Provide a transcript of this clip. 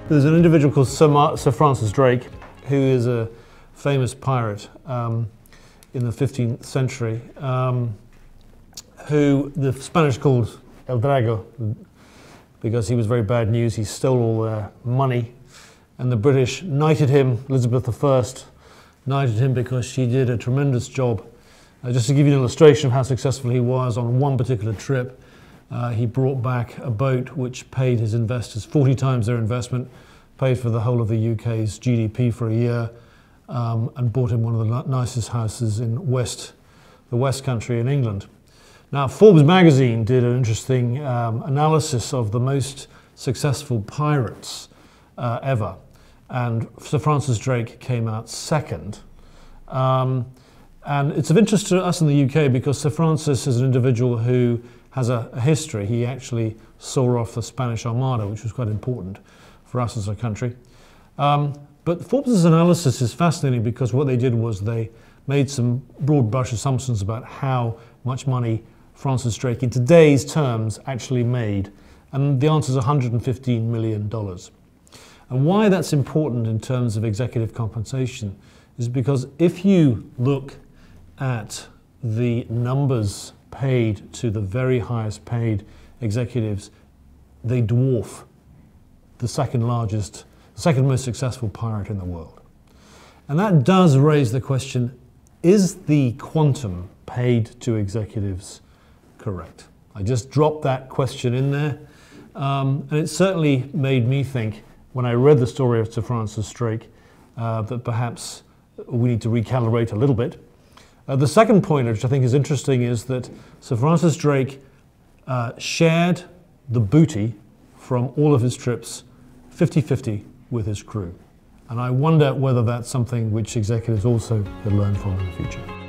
There's an individual called Sir Francis Drake, who is a famous pirate in the 15th century, who the Spanish called El Drago because he was very bad news. He stole all their money, and the British knighted him. Elizabeth I knighted him because she did a tremendous job. Just to give you an illustration of how successful he was, on one particular trip, he brought back a boat which paid his investors 40 times their investment, paid for the whole of the UK's GDP for a year, and bought him one of the nicest houses in the West Country in England. Now, Forbes magazine did an interesting analysis of the most successful pirates ever, and Sir Francis Drake came out second. And it's of interest to us in the UK because Sir Francis is an individual who has a history. He actually saw off the Spanish Armada, which was quite important for us as a country. But Forbes' analysis is fascinating because what they did was they made some broad brush assumptions about how much money Francis Drake in today's terms actually made. And the answer is $115 million. And why that's important in terms of executive compensation is because if you look at the numbers paid to the very highest paid executives, they dwarf the second most successful pirate in the world. And that does raise the question, is the quantum paid to executives correct? I just dropped that question in there, and it certainly made me think, when I read the story of Sir Francis Drake, that perhaps we need to recalibrate a little bit. The second point, which I think is interesting, is that Sir Francis Drake shared the booty from all of his trips 50-50 with his crew. And I wonder whether that's something which executives also could learn from in the future.